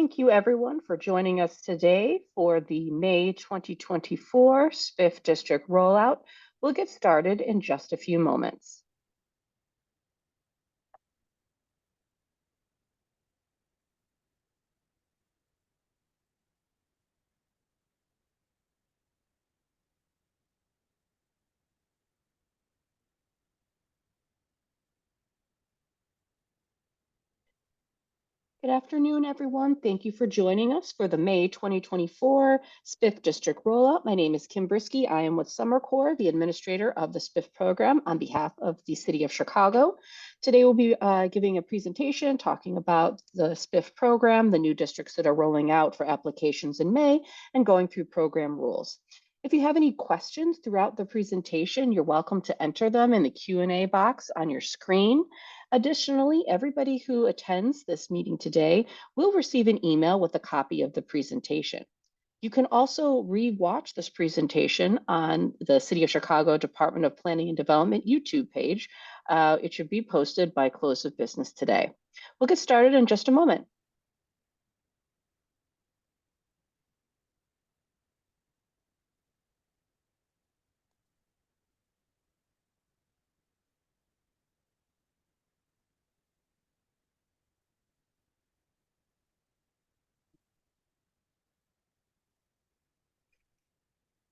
Thank you everyone for joining us today for the May 2024 SBIF District Rollout. We'll get started in just a few moments. Good afternoon, everyone. Thank you for joining us for the May 2024 SBIF District Rollout. My name is Kim Brisky. I am with Summer Corps, the administrator of the SBIF program on behalf of the City of Chicago. Today we'll be giving a presentation talking about the SBIF program, the new districts that are rolling out for applications in May, and going through program rules. If you have any questions throughout the presentation, you're welcome to enter them in the Q&A box on your screen. Additionally, everybody who attends this meeting today will receive an email with a copy of the presentation. You can also re-watch this presentation on the City of Chicago Department of Planning and Development YouTube page. It should be posted by close of business today. We'll get started in just a moment.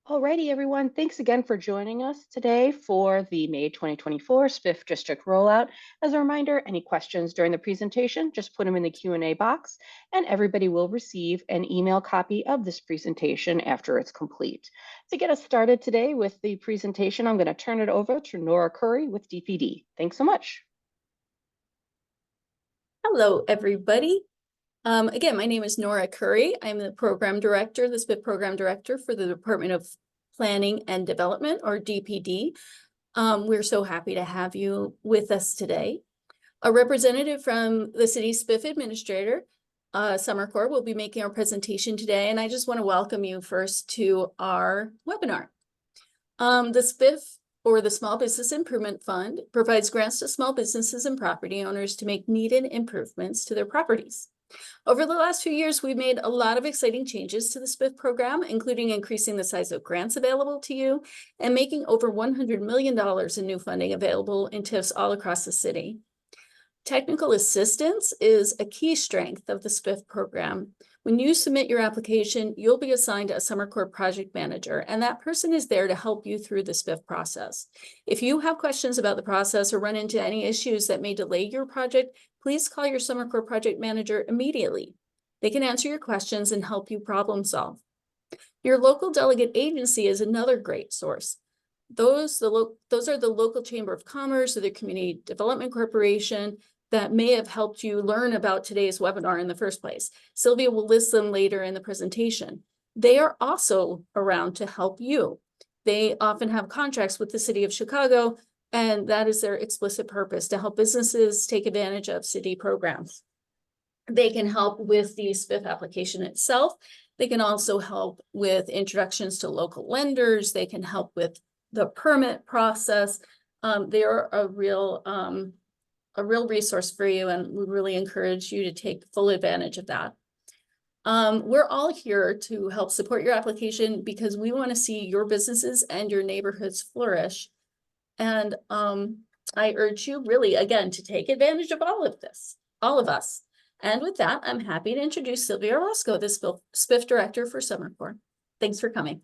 Alrighty, everyone. Thanks again for joining us today for the May 2024 SBIF District Rollout. As a reminder, any questions during the presentation, just put them in the Q&A box, and everybody will receive an email copy of this presentation after it's complete. To get us started today with the presentation, I'm going to turn it over to Nora Curry with DPD. Thanks so much. Hello, everybody. Again, my name is Nora Curry. I'm the program director, the SBIF program director for the Department of Planning and Development, or DPD. We're so happy to have you with us today. A representative from the city's SBIF administrator, Summer Corps, will be making our presentation today, and I just want to welcome you first to our webinar. The SBIF, or the Small Business Improvement Fund, provides grants to small businesses and property owners to make needed improvements to their properties. Over the last few years, we've made a lot of exciting changes to the SBIF program, including increasing the size of grants available to you and making over $100 million in new funding available in TIFs all across the city. Technical assistance is a key strength of the SBIF program. When you submit your application, you'll be assigned a Summer Corps project manager, and that person is there to help you through the SBIF process. If you have questions about the process or run into any issues that may delay your project, please call your Summer Corps project manager immediately. They can answer your questions and help you problem solve. Your local delegate agency is another great source. Those are the local chamber of commerce or the community development corporation that may have helped you learn about today's webinar in the first place. Sylvia will list them later in the presentation. They are also around to help you. They often have contracts with the City of Chicago, and that is their explicit purpose, to help businesses take advantage of city programs. They can help with the SBIF application itself. They can also help with introductions to local lenders. They can help with the permit process. They are a real resource for you, and we really encourage you to take full advantage of that. We're all here to help support your application because we want to see your businesses and your neighborhoods flourish. And I urge you really, again, to take advantage of all of this, all of us. And with that, I'm happy to introduce Sylvia Orozco, the SBIF director for Summer Corps. Thanks for coming.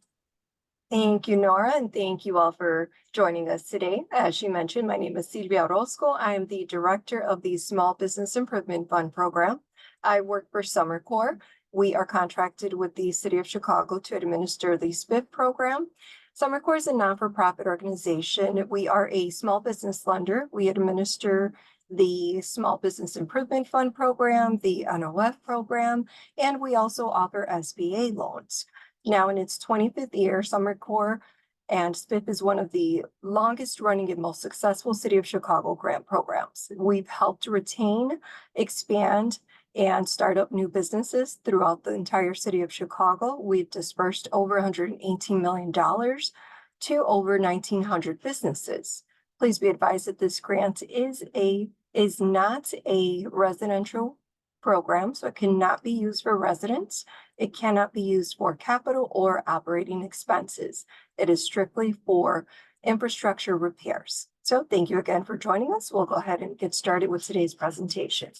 Thank you, Nora, and thank you all for joining us today. As she mentioned, my name is Sylvia Orozco. I am the director of the Small Business Improvement Fund program. I work for Summer Corps. We are contracted with the City of Chicago to administer the SBIF program. Summer Corps is a non-for-profit organization. We are a small business lender. We administer the Small Business Improvement Fund program, the NOF program, and we also offer SBA loans. Now in its 25th year, Summer Corps and SBIF is one of the longest running and most successful City of Chicago grant programs. We've helped retain, expand, and start up new businesses throughout the entire City of Chicago. We've dispersed over $118 million to over 1,900 businesses. Please be advised that this grant is not a residential program, so it cannot be used for residents. It cannot be used for capital or operating expenses. It is strictly for infrastructure repairs. So thank you again for joining us. We'll go ahead and get started with today's presentation.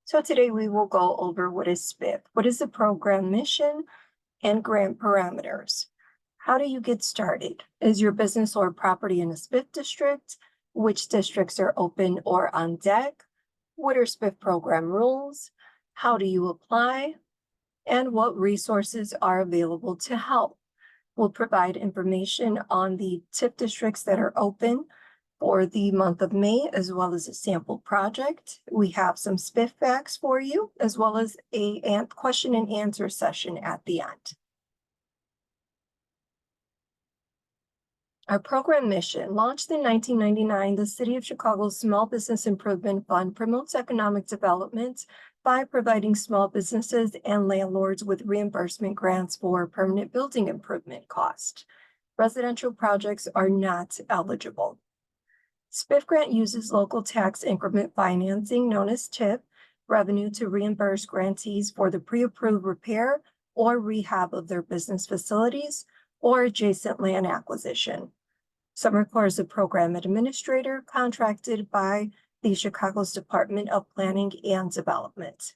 So today we will go over what is SBIF, what is the program mission, and grant parameters. How do you get started? Is your business or property in a SBIF district? Which districts are open or on deck? What are SBIF program rules? How do you apply? And what resources are available to help? We'll provide information on the TIF districts that are open for the month of May, as well as a sample project. We have some SBIF facts for you, as well as a question and answer session at the end. Our program mission, launched in 1999, the City of Chicago's Small Business Improvement Fund promotes economic development by providing small businesses and landlords with reimbursement grants for permanent building improvement costs. Residential projects are not eligible. SBIF grant uses local tax increment financing, known as TIP, revenue to reimburse grantees for the pre-approved repair or rehab of their business facilities or adjacent land acquisition. Summer Corps is a program administrator contracted by the Chicago's Department of Planning and Development.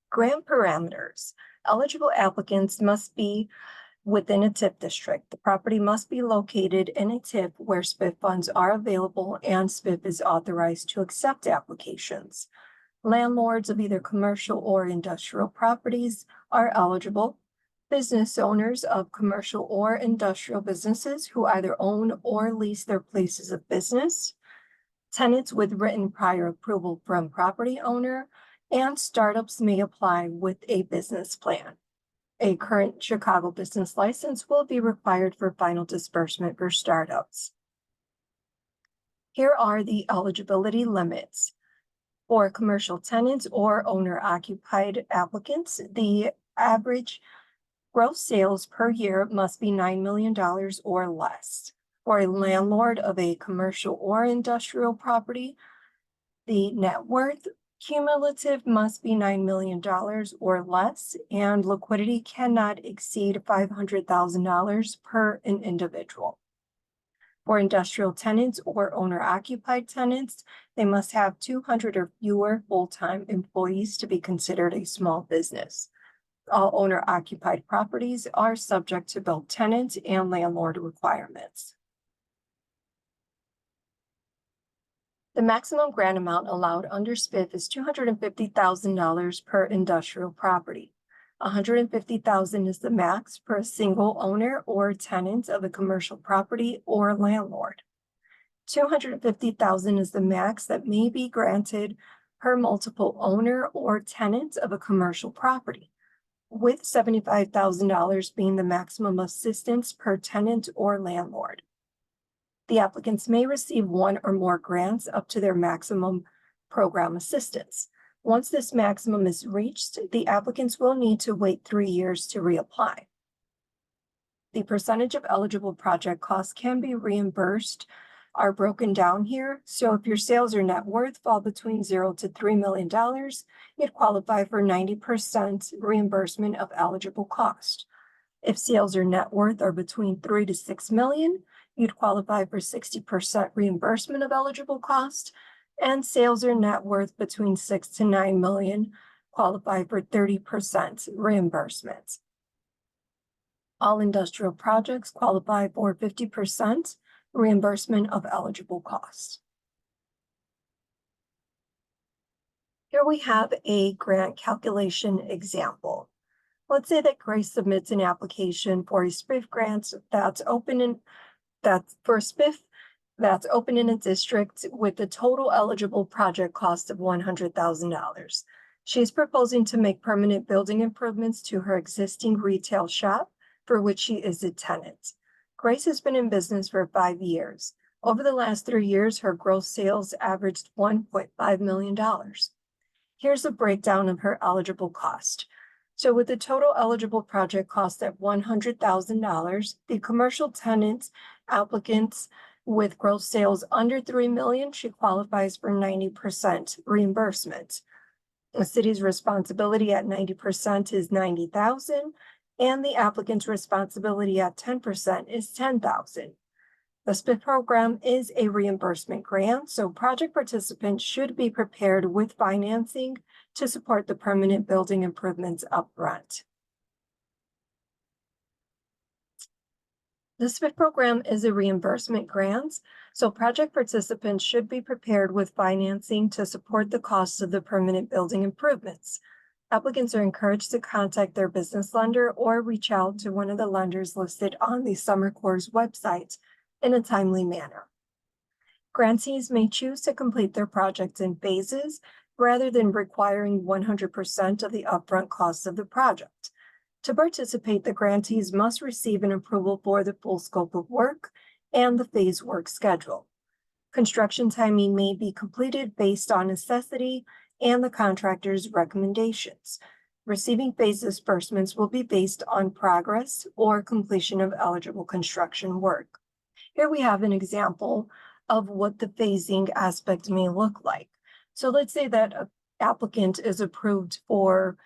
Grant parameters. Eligible applicants must be within a TIF district. The property must be located in a TIF where SBIF funds are available and SBIF is authorized to accept applications. Landlords of either commercial or industrial properties are eligible. Business owners of commercial or industrial businesses who either own or lease their places of business. Tenants with written prior approval from property owner, and startups may apply with a business plan. A current Chicago business license will be required for final disbursement for startups. Here are the eligibility limits. For commercial tenants or owner-occupied applicants, the average gross sales per year must be $9 million or less. For a landlord of a commercial or industrial property, the net worth cumulative must be $9 million or less, and liquidity cannot exceed $500,000 per an individual. For industrial tenants or owner-occupied tenants, they must have 200 or fewer full-time employees to be considered a small business. All owner-occupied properties are subject to both tenant and landlord requirements. The maximum grant amount allowed under SBIF is $250,000 per industrial property. $150,000 is the max per a single owner or tenant of a commercial property or landlord. $250,000 is the max that may be granted per multiple owner or tenant of a commercial property, with $75,000 being the maximum assistance per tenant or landlord. The applicants may receive one or more grants up to their maximum program assistance. Once this maximum is reached, the applicants will need to wait 3 years to reapply. The percentage of eligible project costs can be reimbursed are broken down here. So if your sales or net worth fall between $0 to $3 million, you'd qualify for 90% reimbursement of eligible cost. If sales or net worth are between 3 to 6 million, you'd qualify for 60% reimbursement of eligible cost, and sales or net worth between 6 to 9 million qualify for 30% reimbursement. All industrial projects qualify for 50% reimbursement of eligible costs. Here we have a grant calculation example. Let's say that Grace submits an application for a SBIF grant that's open in a district with a total eligible project cost of $100,000. She's proposing to make permanent building improvements to her existing retail shop, for which she is a tenant. Grace has been in business for 5 years. Over the last 3 years, her gross sales averaged $1.5 million. Here's a breakdown of her eligible cost. So with the total eligible project cost at $100,000, the commercial tenants applicants with gross sales under 3 million, she qualifies for 90% reimbursement. The city's responsibility at 90% is 90,000, and the applicant's responsibility at 10% is 10,000. The SBIF program is a reimbursement grant, so project participants should be prepared with financing to support the permanent building improvements upfront. The SBIF program is a reimbursement grant, so project participants should be prepared with financing to support the costs of the permanent building improvements. Applicants are encouraged to contact their business lender or reach out to one of the lenders listed on the Summer Corps' website in a timely manner. Grantees may choose to complete their projects in phases rather than requiring 100% of the upfront costs of the project. To participate, the grantees must receive an approval for the full scope of work and the phase work schedule. Construction timing may be completed based on necessity and the contractor's recommendations. Receiving phase disbursements will be based on progress or completion of eligible construction work. Here we have an example of what the phasing aspect may look like. So let's say that an applicant is approved for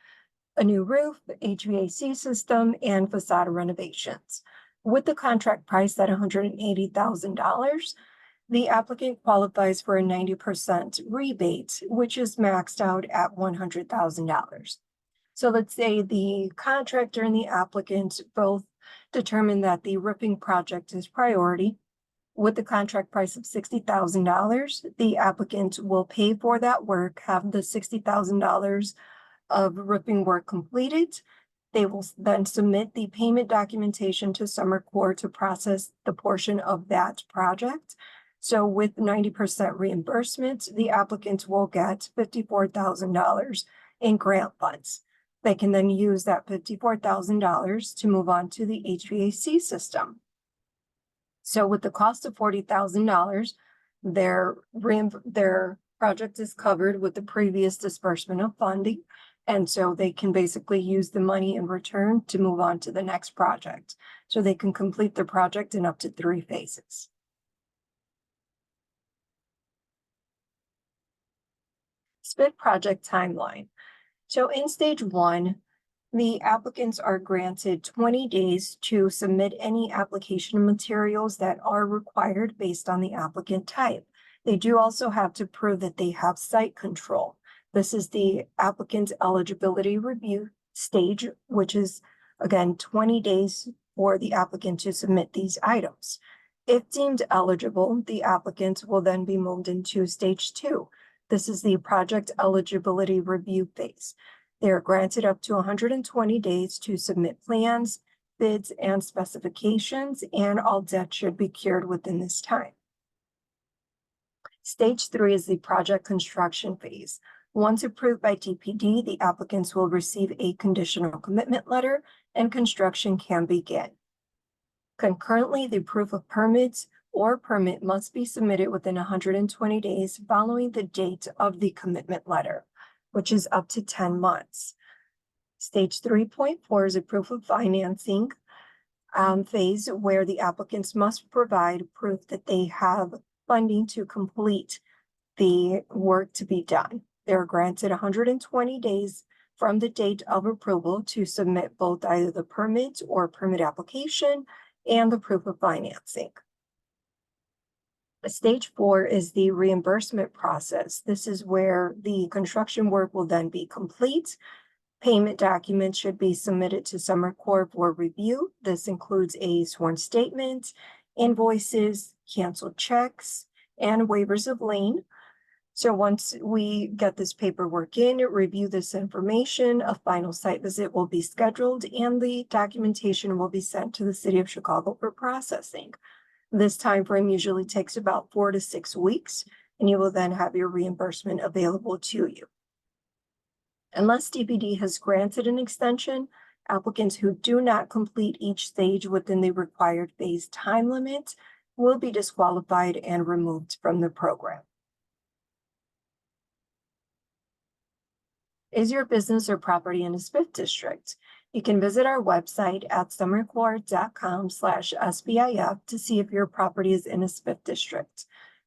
a new roof, HVAC system, and facade renovations. With the contract price at $180,000, the applicant qualifies for a 90% rebate, which is maxed out at $100,000. So let's say the contractor and the applicant both determine that the roofing project is priority. With the contract price of $60,000, the applicant will pay for that work, have the $60,000 of roofing work completed. They will then submit the payment documentation to Summer Corps to process the portion of that project. So with 90% reimbursement, the applicant will get $54,000 in grant funds. They can then use that $54,000 to move on to the HVAC system. So with the cost of $40,000, their project is covered with the previous disbursement of funding. And so they can basically use the money in return to move on to the next project. So they can complete their project in up to 3 phases. SBIF project timeline. So in stage 1, the applicants are granted 20 days to submit any application materials that are required based on the applicant type. They do also have to prove that they have site control. This is the applicant's eligibility review stage, which is, again, 20 days for the applicant to submit these items. If deemed eligible, the applicant will then be moved into stage 2. This is the project eligibility review phase. They are granted up to 120 days to submit plans, bids, and specifications, and all debt should be cured within this time. Stage 3 is the project construction phase. Once approved by DPD, the applicants will receive a conditional commitment letter and construction can begin. Concurrently, the proof of permits or permit must be submitted within 120 days following the date of the commitment letter, which is up to 10 months. Stage 3.4 is a proof of financing phase where the applicants must provide proof that they have funding to complete the work to be done. They're granted 120 days from the date of approval to submit both either the permit or permit application and the proof of financing. Stage 4 is the reimbursement process. This is where the construction work will then be complete. Payment documents should be submitted to Summer Corps for review. This includes a sworn statement, invoices, canceled checks, and waivers of lien. So once we get this paperwork in, review this information, a final site visit will be scheduled, and the documentation will be sent to the City of Chicago for processing. This time frame usually takes about 4 to 6 weeks, and you will then have your reimbursement available to you. Unless DPD has granted an extension, applicants who do not complete each stage within the required phase time limit will be disqualified and removed from the program. Is your business or property in a SBIF district? You can visit our website at summercore.com/SBIF to see if your property is in a SBIF district.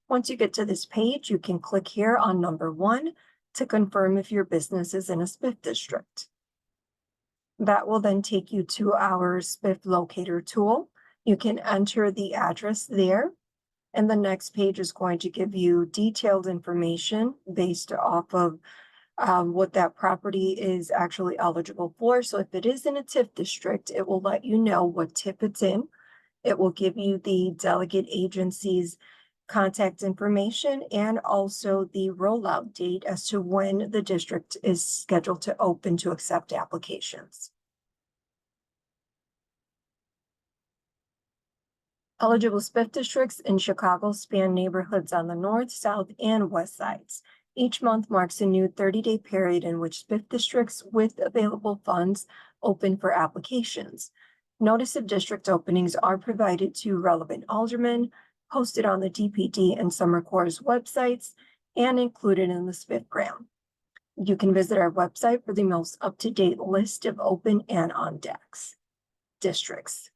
Once you get to this page, you can click here on number 1 to confirm if your business is in a SBIF district. That will then take you to our SBIF locator tool. You can enter the address there, and the next page is going to give you detailed information based off of what that property is actually eligible for. So if it is in a TIF district, it will let you know what TIF it's in. It will give you the delegate agency's contact information and also the rollout date as to when the district is scheduled to open to accept applications. Eligible SBIF districts in Chicago span neighborhoods on the north, south, and west sides. Each month marks a new 30-day period in which SBIF districts with available funds open for applications. Notice of district openings are provided to relevant aldermen, posted on the DPD and Summer Corps' websites, and included in the SBIFgram. You can visit our website for the most up-to-date list of open and on-deck districts.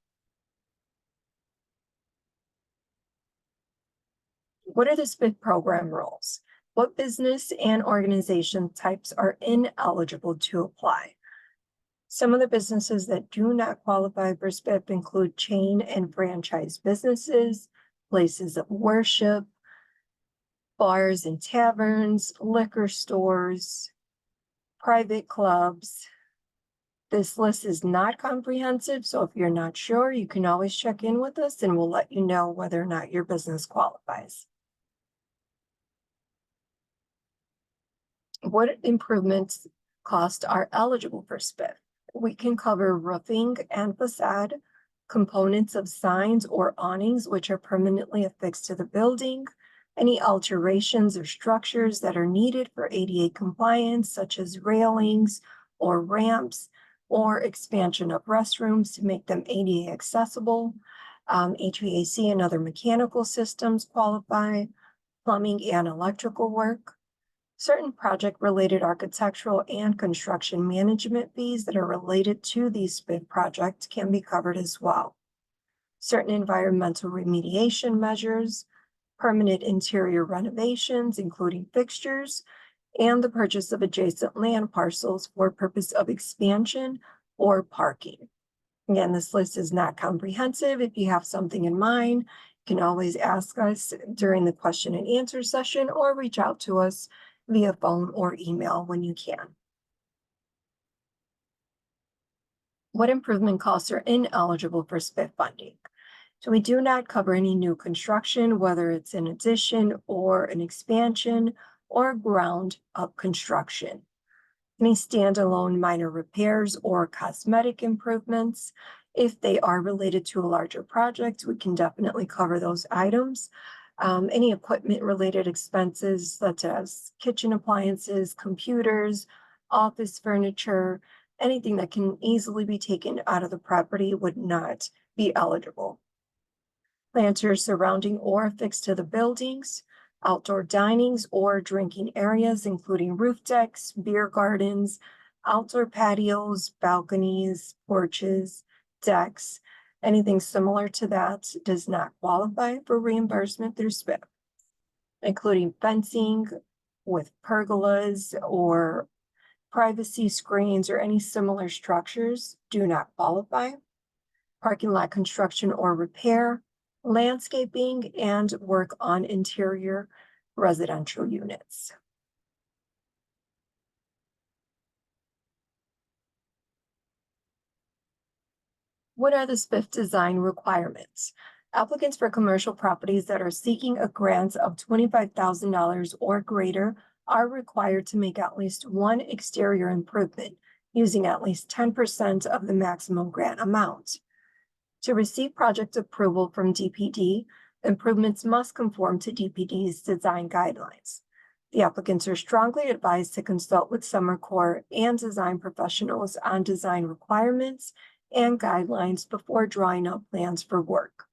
What are the SBIF program rules? What business and organization types are ineligible to apply? Some of the businesses that do not qualify for SBIF include chain and franchise businesses, places of worship, bars and taverns, liquor stores, private clubs. This list is not comprehensive, so if you're not sure, you can always check in with us and we'll let you know whether or not your business qualifies. What improvements costs are eligible for SBIF? We can cover roofing and facade, components of signs or awnings which are permanently affixed to the building, any alterations or structures that are needed for ADA compliance, such as railings or ramps, or expansion of restrooms to make them ADA accessible. HVAC and other mechanical systems qualify, plumbing and electrical work. Certain project-related architectural and construction management fees that are related to these SBIF projects can be covered as well. Certain environmental remediation measures, permanent interior renovations, including fixtures, and the purchase of adjacent land parcels for purpose of expansion or parking. Again, this list is not comprehensive. If you have something in mind, you can always ask us during the question and answer session or reach out to us via phone or email when you can. What improvement costs are ineligible for SBIF funding? So we do not cover any new construction, whether it's an addition or an expansion or ground up construction. Any standalone minor repairs or cosmetic improvements. If they are related to a larger project, we can definitely cover those items. Any equipment-related expenses such as kitchen appliances, computers, office furniture, anything that can easily be taken out of the property would not be eligible. Planters surrounding or affixed to the buildings, outdoor dinings or drinking areas, including roof decks, beer gardens, outdoor patios, balconies, porches, decks. Anything similar to that does not qualify for reimbursement through SBIF, including fencing with pergolas or privacy screens or any similar structures do not qualify. Parking lot construction or repair, landscaping, and work on interior residential units. What are the SBIF design requirements? Applicants for commercial properties that are seeking a grant of $25,000 or greater are required to make at least one exterior improvement using at least 10% of the maximum grant amount. To receive project approval from DPD, improvements must conform to DPD's design guidelines. The applicants are strongly advised to consult with Summer Corps and design professionals on design requirements and guidelines before drawing up plans for work.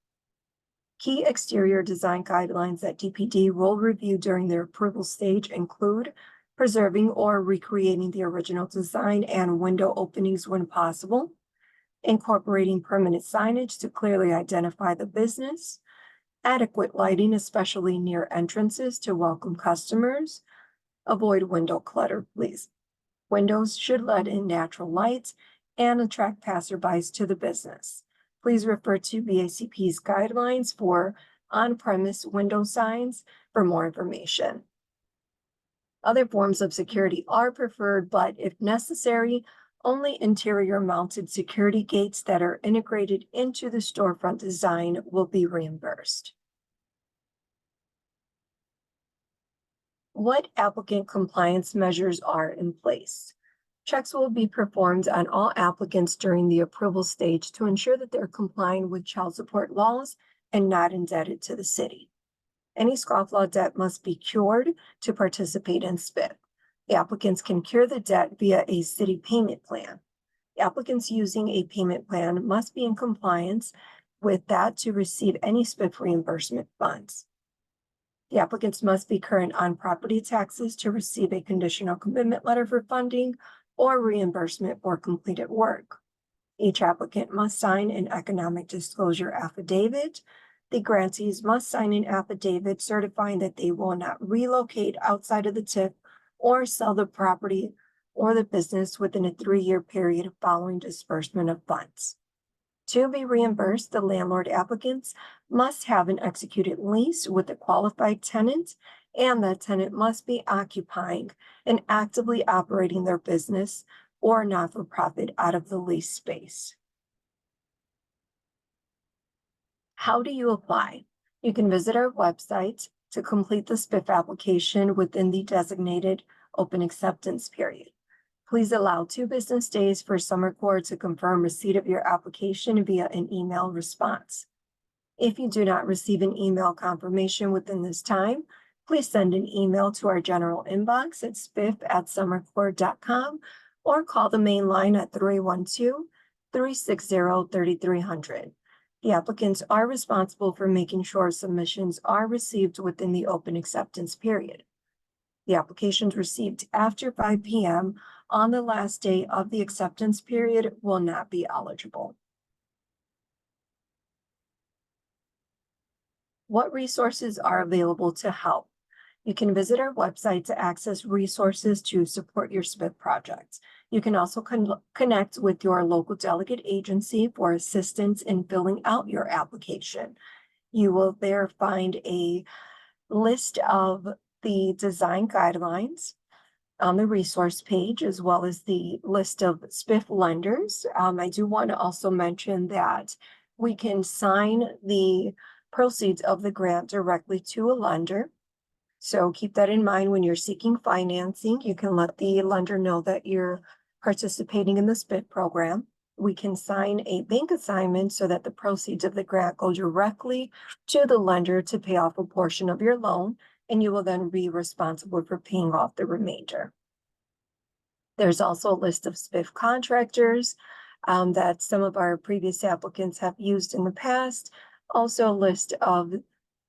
Key exterior design guidelines that DPD will review during their approval stage include preserving or recreating the original design and window openings when possible, incorporating permanent signage to clearly identify the business, adequate lighting, especially near entrances to welcome customers. Avoid window clutter, please. Windows should let in natural light and attract passerbys to the business. Please refer to BACP's guidelines for on-premise window signs for more information. Other forms of security are preferred, but if necessary, only interior mounted security gates that are integrated into the storefront design will be reimbursed. What applicant compliance measures are in place? Checks will be performed on all applicants during the approval stage to ensure that they're complying with child support laws and not indebted to the city. Any scofflaw debt must be cured to participate in SBIF. The applicants can cure the debt via a city payment plan. The applicants using a payment plan must be in compliance with that to receive any SBIF reimbursement funds. The applicants must be current on property taxes to receive a conditional commitment letter for funding or reimbursement for completed work. Each applicant must sign an economic disclosure affidavit. The grantees must sign an affidavit certifying that they will not relocate outside of the TIF or sell the property or the business within a 3-year period following disbursement of funds. To be reimbursed, the landlord applicants must have an executed lease with a qualified tenant, and that tenant must be occupying and actively operating their business or not-for-profit out of the lease space. How do you apply? You can visit our website to complete the SBIF application within the designated open acceptance period. Please allow 2 business days for Summer Corps to confirm receipt of your application via an email response. If you do not receive an email confirmation within this time, please send an email to our general inbox at sbif@summercorps.com or call the main line at 312-360-3300. The applicants are responsible for making sure submissions are received within the open acceptance period. The applications received after 5 p.m. on the last day of the acceptance period will not be eligible. What resources are available to help? You can visit our website to access resources to support your SBIF project. You can also connect with your local delegate agency for assistance in filling out your application. You will there find a list of the design guidelines on the resource page, as well as the list of SBIF lenders. I do want to also mention that we can sign the proceeds of the grant directly to a lender. So keep that in mind when you're seeking financing. You can let the lender know that you're participating in the SBIF program. We can sign a bank assignment so that the proceeds of the grant go directly to the lender to pay off a portion of your loan, and you will then be responsible for paying off the remainder. There's also a list of SBIF contractors that some of our previous applicants have used in the past. Also a list of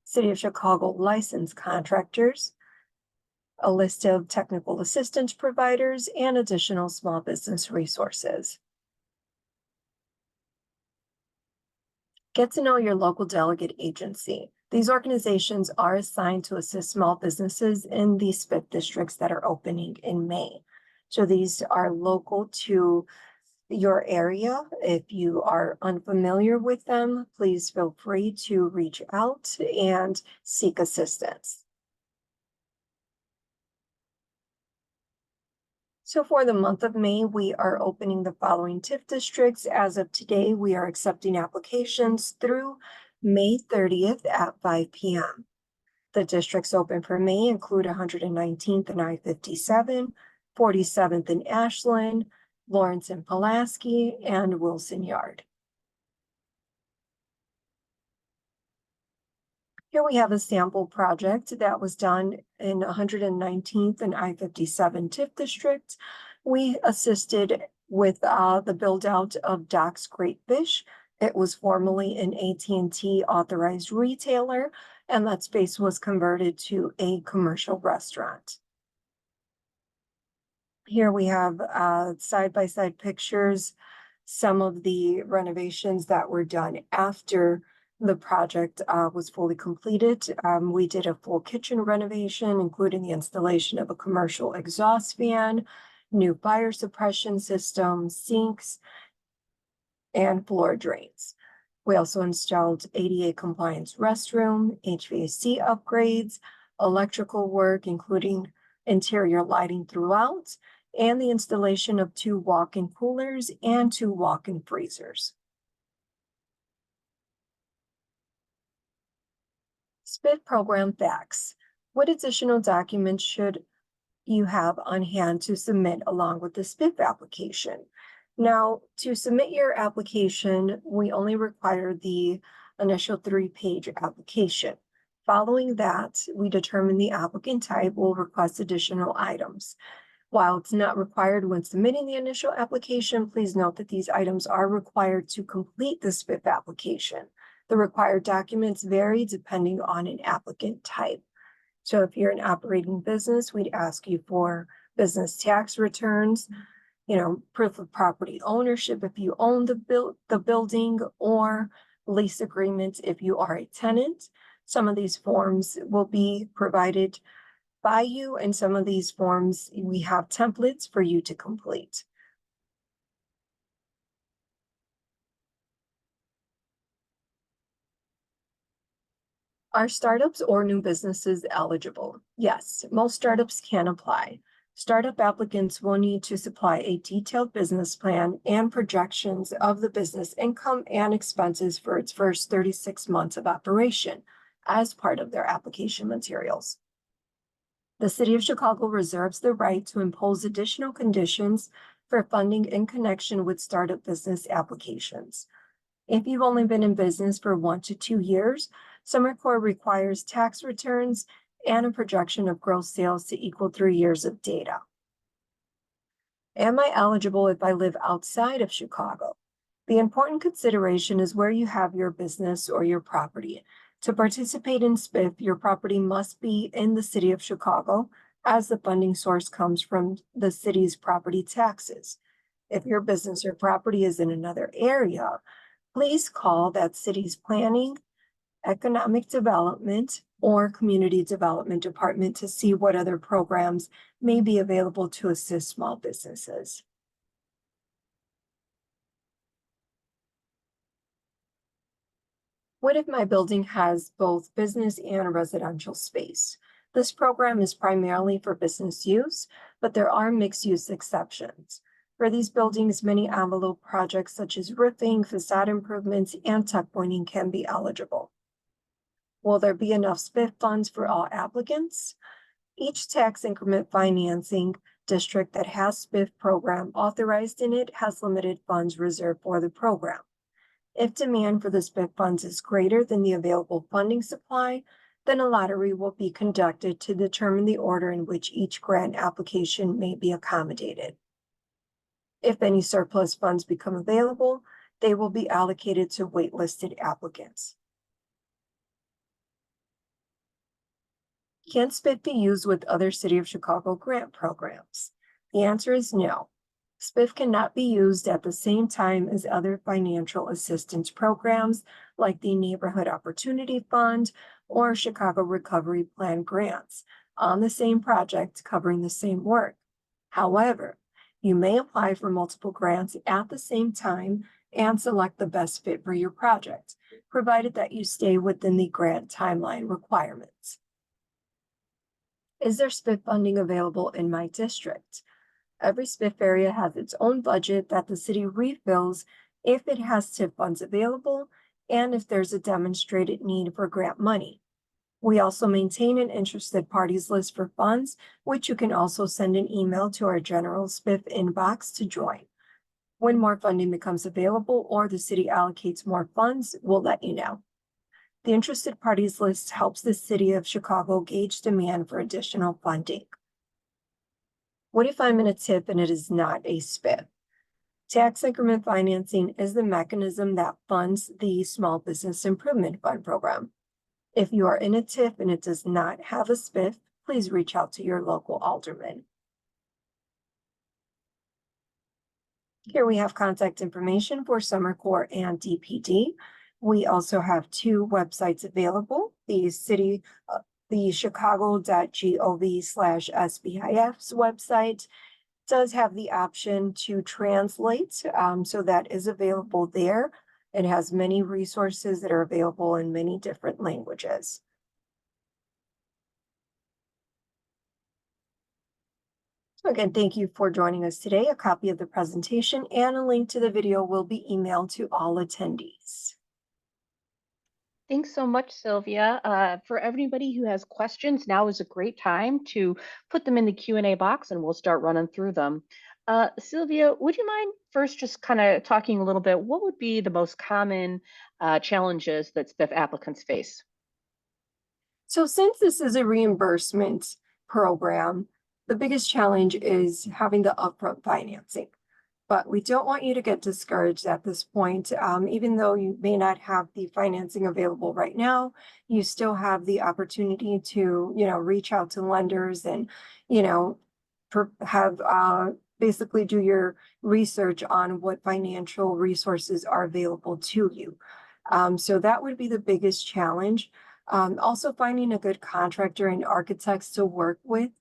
City of Chicago licensed contractors, a list of technical assistance providers, and additional small business resources. Get to know your local delegate agency. These organizations are assigned to assist small businesses in the SBIF districts that are opening in May. So these are local to your area. If you are unfamiliar with them, please feel free to reach out and seek assistance. So for the month of May, we are opening the following TIF districts. As of today, we are accepting applications through May 30th at 5 p.m. The districts open for May include 119th and I-57, 47th and Ashland, Lawrence and Pulaski, and Wilson Yard. Here we have a sample project that was done in 119th and I-57 TIF district. We assisted with the build out of Doc's Great Fish. It was formerly an AT&T authorized retailer, and that space was converted to a commercial restaurant. Here we have side-by-side pictures, some of the renovations that were done after the project was fully completed. We did a full kitchen renovation, including the installation of a commercial exhaust fan, new fire suppression system, sinks, and floor drains. We also installed ADA compliance restroom, HVAC upgrades, electrical work, including interior lighting throughout, and the installation of 2 walk-in coolers and 2 walk-in freezers. SBIF program facts. What additional documents should you have on hand to submit along with the SBIF application? Now, to submit your application, we only require the initial 3-page application. Following that, we determine the applicant type will request additional items. While it's not required when submitting the initial application, please note that these items are required to complete the SBIF application. The required documents vary depending on an applicant type. So if you're an operating business, we'd ask you for business tax returns, proof of property ownership if you own the building, or lease agreement if you are a tenant. Some of these forms will be provided by you, and some of these forms we have templates for you to complete. Are startups or new businesses eligible? Yes, most startups can apply. Startup applicants will need to supply a detailed business plan and projections of the business income and expenses for its first 36 months of operation as part of their application materials. The City of Chicago reserves the right to impose additional conditions for funding in connection with startup business applications. If you've only been in business for 1 to 2 years, Summer Corps requires tax returns and a projection of gross sales to equal 3 years of data. Am I eligible if I live outside of Chicago? The important consideration is where you have your business or your property. To participate in SBIF, your property must be in the City of Chicago, as the funding source comes from the city's property taxes. If your business or property is in another area, please call that city's planning, economic development, or community development department to see what other programs may be available to assist small businesses. What if my building has both business and residential space? This program is primarily for business use, but there are mixed-use exceptions. For these buildings, many envelope projects such as roofing, facade improvements, and tuck pointing can be eligible. Will there be enough SBIF funds for all applicants? Each tax increment financing district that has SBIF program authorized in it has limited funds reserved for the program. If demand for the SBIF funds is greater than the available funding supply, then a lottery will be conducted to determine the order in which each grant application may be accommodated. If any surplus funds become available, they will be allocated to waitlisted applicants. Can SBIF be used with other City of Chicago grant programs? The answer is no. SBIF cannot be used at the same time as other financial assistance programs like the Neighborhood Opportunity Fund or Chicago Recovery Plan grants on the same project covering the same work. However, you may apply for multiple grants at the same time and select the best fit for your project, provided that you stay within the grant timeline requirements. Is there SBIF funding available in my district? Every SBIF area has its own budget that the city refills if it has TIF funds available and if there's a demonstrated need for grant money. We also maintain an interested parties list for funds, which you can also send an email to our general SBIF inbox to join. When more funding becomes available or the city allocates more funds, we'll let you know. The interested parties list helps the City of Chicago gauge demand for additional funding. What if I'm in a TIF and it is not a SBIF? Tax increment financing is the mechanism that funds the Small Business Improvement Fund program. If you are in a TIF and it does not have a SBIF, please reach out to your local alderman. Here we have contact information for Summer Corps and DPD. We also have two websites available, the chicago.gov/SBIF's website does have the option to translate, so that is available there. It has many resources that are available in many different languages. So again, thank you for joining us today. A copy of the presentation and a link to the video will be emailed to all attendees. Thanks so much, Sylvia. For everybody who has questions, now is a great time to put them in the Q&A box and we'll start running through them. Sylvia, would you mind first just kind of talking a little bit, what would be the most common challenges that SBIF applicants face? So since this is a reimbursement program, the biggest challenge is having the upfront financing. But we don't want you to get discouraged at this point. Even though you may not have the financing available right now, you still have the opportunity to, reach out to lenders and, basically do your research on what financial resources are available to you. So that would be the biggest challenge. Also finding a good contractor and architects to work with.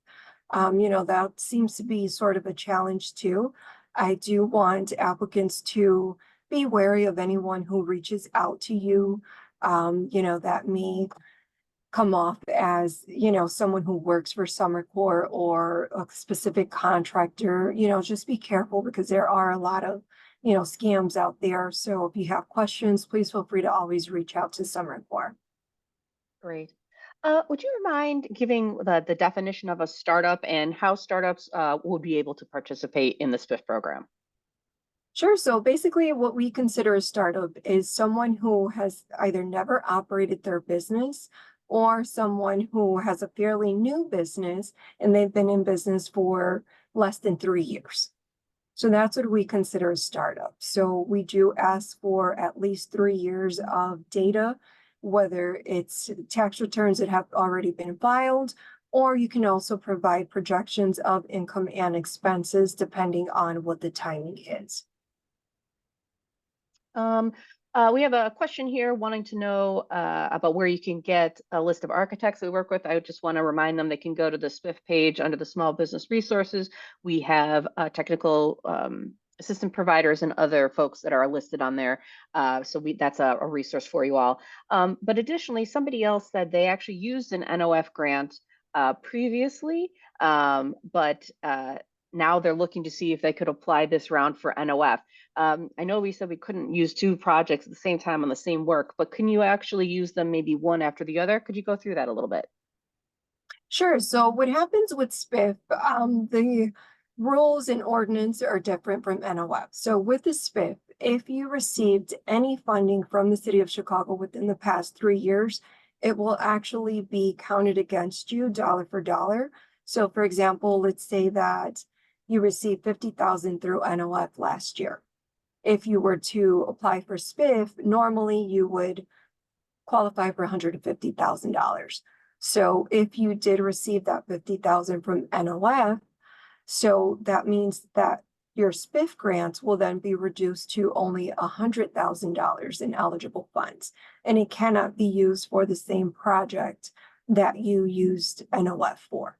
That seems to be sort of a challenge too. I do want applicants to be wary of anyone who reaches out to you, that may come off as, someone who works for Summer Corps or a specific contractor. Just be careful because there are a lot of, scams out there. So if you have questions, please feel free to always reach out to Summer Corps. Great. Would you mind giving the definition of a startup and how startups would be able to participate in the SBIF program? Sure. So basically, what we consider a startup is someone who has either never operated their business or someone who has a fairly new business and they've been in business for less than 3 years. So that's what we consider a startup. So we do ask for at least 3 years of data, whether it's tax returns that have already been filed, or you can also provide projections of income and expenses depending on what the timing is. We have a question here wanting to know about where you can get a list of architects we work with. I just want to remind them they can go to the SBIF page under the small business resources. We have technical assistant providers and other folks that are listed on there. So that's a resource for you all. But additionally, somebody else said they actually used an NOF grant previously, but now they're looking to see if they could apply this round for NOF. I know we said we couldn't use two projects at the same time on the same work, but can you actually use them maybe one after the other? Could you go through that a little bit? Sure. So what happens with SBIF, the rules and ordinance are different from NOF. So with the SBIF, if you received any funding from the city of Chicago within the past 3 years, it will actually be counted against you dollar for dollar. So for example, let's say that you received $50,000 through NOF last year. If you were to apply for SBIF, normally you would qualify for $150,000. So if you did receive that $50,000 from NOF, so that means that your SBIF grants will then be reduced to only $100,000 in eligible funds, and it cannot be used for the same project that you used NOF for.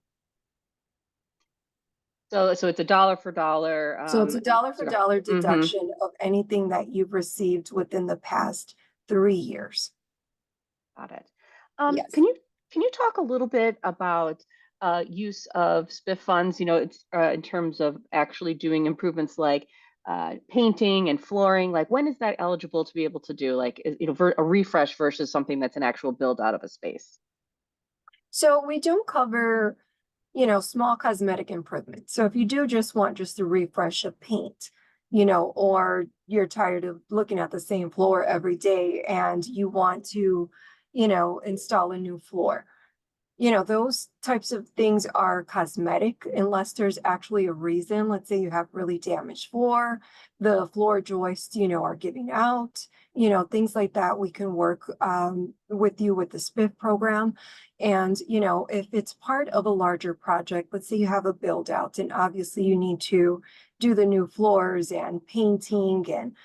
So it's a dollar for dollar. So it's a dollar for dollar deduction of anything that you've received within the past 3 years. Got it. Yes. Can you talk a little bit about use of SBIF funds? It's in terms of actually doing improvements like painting and flooring. Like, when is that eligible to be able to do? Like, a refresh versus something that's an actual build out of a space. So we don't cover, small cosmetic improvements. So if you do just want just a refresh of paint, or you're tired of looking at the same floor every day and you want to, install a new floor, those types of things are cosmetic unless there's actually a reason. Let's say you have really damaged floor, the floor joists, are giving out, things like that. We can work with you with the SBIF program. And, if it's part of a larger project, let's say you have a build out and obviously you need to do the new floors and painting and,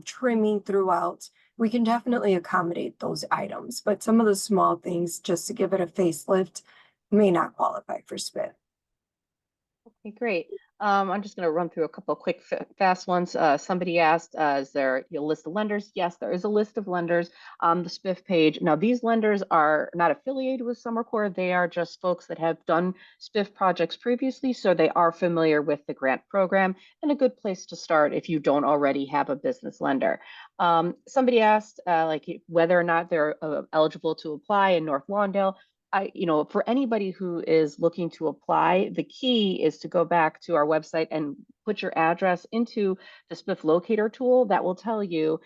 trimming throughout, we can definitely accommodate those items, but some of the small things, just to give it a facelift, may not qualify for SBIF. Okay, great. I'm just going to run through a couple of quick, fast ones. Somebody asked, is there a list of lenders? Yes, there is a list of lenders on the SBIF page. Now, these lenders are not affiliated with Summer Corps. They are just folks that have done SBIF projects previously, so they are familiar with the grant program, and a good place to start if you don't already have a business lender. Somebody asked whether or not they're eligible to apply in North Lawndale. For anybody who is looking to apply, the key is to go back to our website and put your address into the SBIF locator tool. That will tell you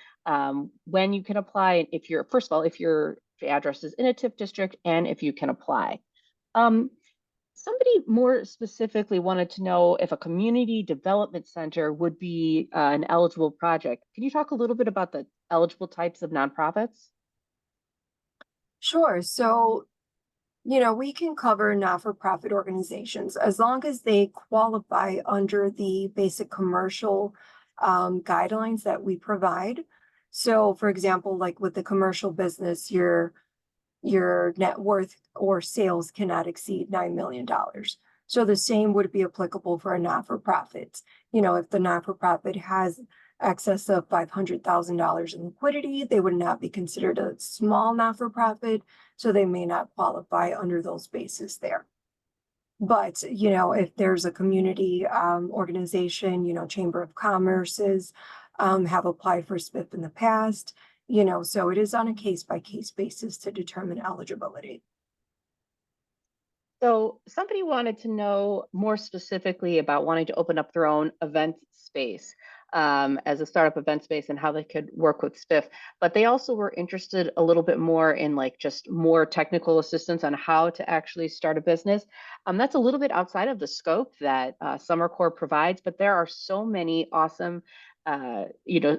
when you can apply, and if first of all, if your address is in a TIF district, and if you can apply. Somebody more specifically wanted to know if a community development center would be an eligible project. Can you talk a little bit about the eligible types of nonprofits? Sure. So, we can cover not-for-profit organizations as long as they qualify under the basic commercial guidelines that we provide. So, for example, like with the commercial business, your net worth or sales cannot exceed $9 million. So the same would be applicable for a not-for-profit. If the not-for-profit has excess of $500,000 in liquidity, they would not be considered a small not-for-profit, so they may not qualify under those bases there. But, if there's a community organization, Chamber of Commerce's have applied for SBIF in the past, so it is on a case-by-case basis to determine eligibility. So somebody wanted to know more specifically about wanting to open up their own event space as a startup event space and how they could work with SBIF. But they also were interested a little bit more in just more technical assistance on how to actually start a business. That's a little bit outside of the scope that Summer Corps provides, but there are so many awesome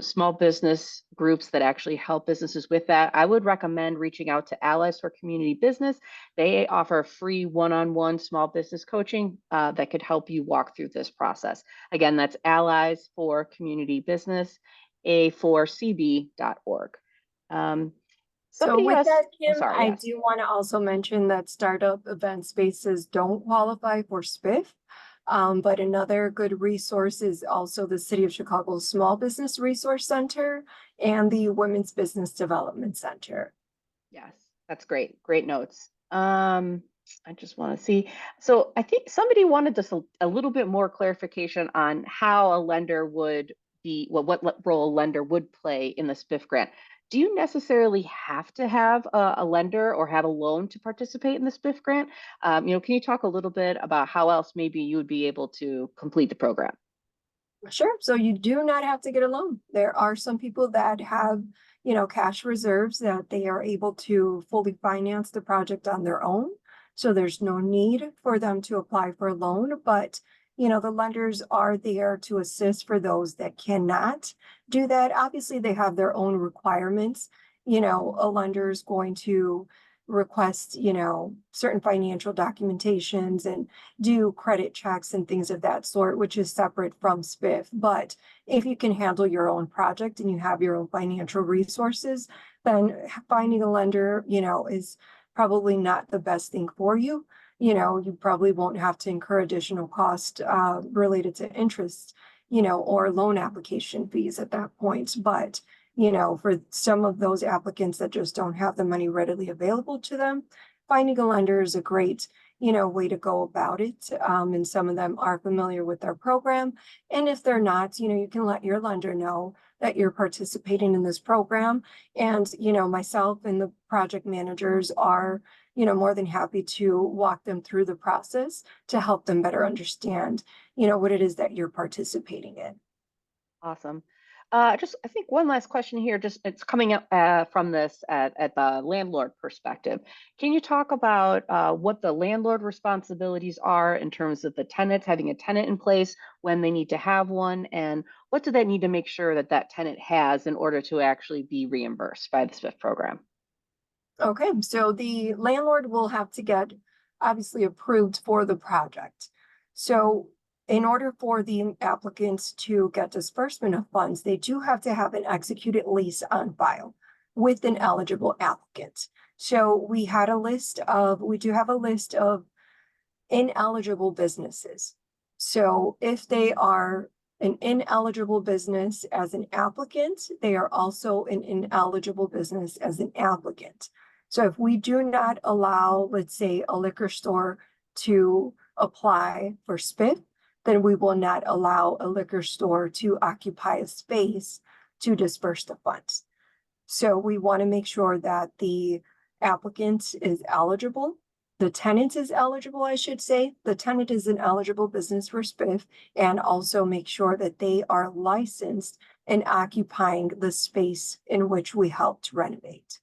small business groups that actually help businesses with that. I would recommend reaching out to Allies for Community Business. They offer free one-on-one small business coaching that could help you walk through this process. Again, that's Allies for Community Business, a4cb.org. So with asked, that, Kim, sorry, I yes. do want to also mention that startup event spaces don't qualify for SBIF. But another good resource is also the City of Chicago's Small Business Resource Center and the Women's Business Development Center. Yes, that's great. Great notes. I just want to see. So I think somebody wanted just a little bit more clarification on how a lender would be, what role a lender would play in the SBIF grant. Do you necessarily have to have a lender or have a loan to participate in the SBIF grant? Can you talk a little bit about how else maybe you would be able to complete the program? Sure. So you do not have to get a loan. There are some people that have, cash reserves that they are able to fully finance the project on their own. So there's no need for them to apply for a loan, but the lenders are there to assist for those that cannot do that. Obviously, they have their own requirements. A lender is going to request, certain financial documentations and do credit checks and things of that sort, which is separate from SBIF. But if you can handle your own project and you have your own financial resources, then finding a lender, is probably not the best thing for you. You probably won't have to incur additional cost related to interest, or loan application fees at that point. But for some of those applicants that just don't have the money readily available to them, finding a lender is a great, way to go about it. And some of them are familiar with our program. And if they're not, you can let your lender know that you're participating in this program. And, myself and the project managers are, more than happy to walk them through the process to help them better understand, what it is that you're participating in. Awesome. Just, I think one last question here, just it's coming up from this at the landlord perspective. Can you talk about what the landlord responsibilities are in terms of the tenants, having a tenant in place, when they need to have one, and what do they need to make sure that that tenant has in order to actually be reimbursed by the SBIF program? Okay, so the landlord will have to get obviously approved for the project. So in order for the applicants to get disbursement of funds, they do have to have an executed lease on file with an eligible applicant. So we do have a list of ineligible businesses. So if they are an ineligible business as an applicant, they are also an ineligible business as an applicant. So if we do not allow, let's say, a liquor store to apply for SBIF, then we will not allow a liquor store to occupy a space to disperse the funds. So we want to make sure that the applicant is eligible. The tenant is eligible, I should say. The tenant is an eligible business for SBIF, and also make sure that they are licensed and occupying the space in which we helped renovate.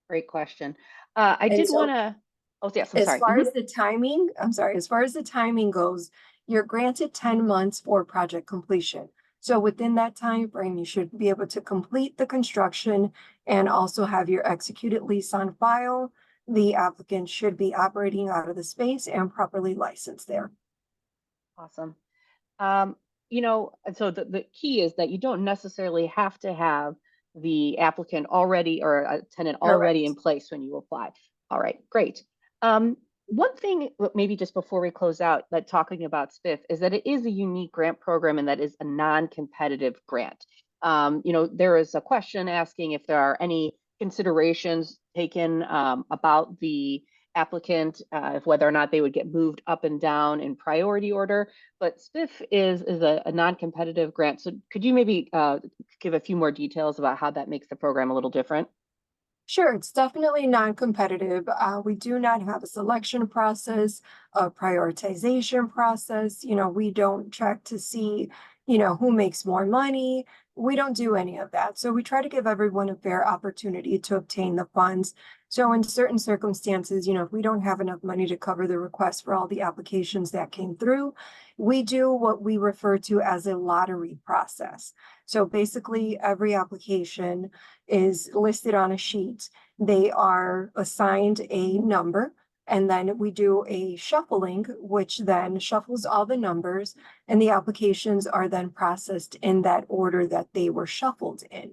Great question. I And did so want to, oh, yes, I'm as sorry. far as the timing, as far as the timing goes, you're granted 10 months for project completion. So within that time frame, you should be able to complete the construction and also have your executed lease on file. The applicant should be operating out of the space and properly licensed there. Awesome. And so the key is that you don't necessarily have to have the applicant already or a tenant already in Correct. place when you apply. All right, great. One thing, maybe just before we close out, that talking about SBIF is that it is a unique grant program and that is a non-competitive grant. There is a question asking if there are any considerations taken about the applicant, if whether or not they would get moved up and down in priority order. But SBIF is a non-competitive grant. So could you maybe give a few more details about how that makes the program a little different? Sure, it's definitely non-competitive. We do not have a selection process, a prioritization process. We don't check to see, who makes more money. We don't do any of that. So we try to give everyone a fair opportunity to obtain the funds. So in certain circumstances, if we don't have enough money to cover the request for all the applications that came through, we do what we refer to as a lottery process. So basically, every application is listed on a sheet. They are assigned a number, and then we do a shuffling, which then shuffles all the numbers, and the applications are then processed in that order that they were shuffled in.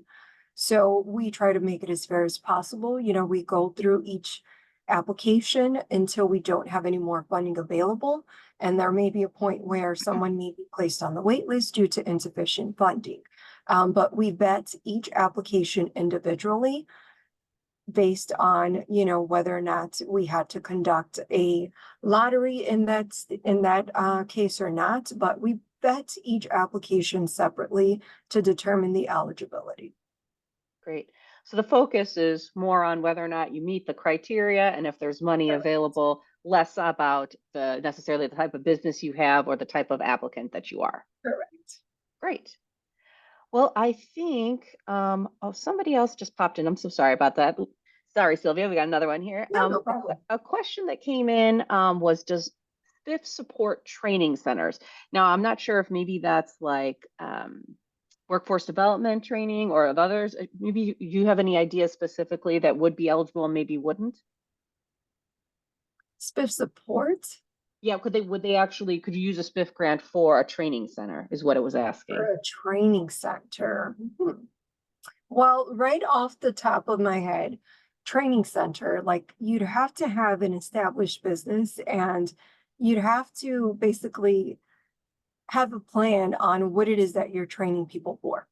So we try to make it as fair as possible. We go through each application until we don't have any more funding available. And there may be a point where someone may be placed on the wait list due to insufficient funding. But we vet each application individually based on, whether or not we had to conduct a lottery in that case or not. But we vet each application separately to determine the eligibility. Great. So the focus is more on whether or not you meet the criteria and if there's money available, less about necessarily the type of business you have or the type of applicant that you are. Correct. Great. Well, I think, oh, somebody else just popped in. I'm so sorry about that. Sorry, Sylvia, we got another one here. No, no problem. A question that came in was, does SBIF support training centers? Now, I'm not sure if maybe that's like workforce development training or of others. Maybe you have any ideas specifically that would be eligible and maybe wouldn't? SBIF support Yeah, could you use a SBIF grant for a training center is what it was asking. for a training center. Well, right off the top of my head, training center, like you'd have to have an established business and you'd have to basically have a plan on what it is that you're training people for.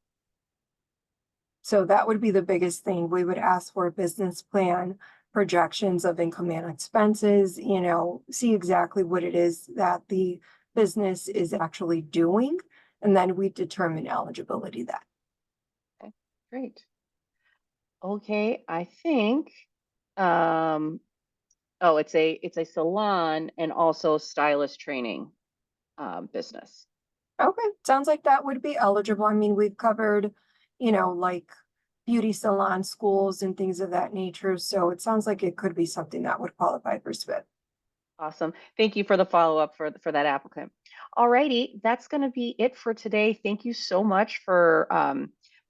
So that would be the biggest thing. We would ask for a business plan, projections of income and expenses, see exactly what it is that the business is actually doing, and then we determine eligibility then. Okay, great. Okay, I think oh, it's a salon and also stylist training business. Okay, sounds like that would be eligible. I mean, we've covered, like beauty salon schools and things of that nature. So it sounds like it could be something that would qualify for SBIF. Awesome. Thank you for the follow-up for that applicant. All righty, that's going to be it for today. Thank you so much for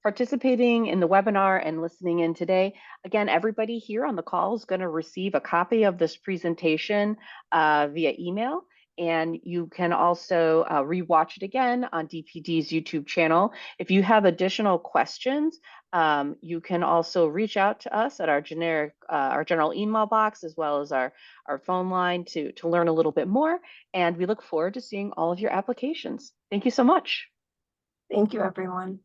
participating in the webinar and listening in today. Again, everybody here on the call is going to receive a copy of this presentation via email, and you can also rewatch it again on DPD's YouTube channel. If you have additional questions, you can also reach out to us at our general email box, as well as our phone line to learn a little bit more. And we look forward to seeing all of your applications. Thank you so much. Thank you, everyone.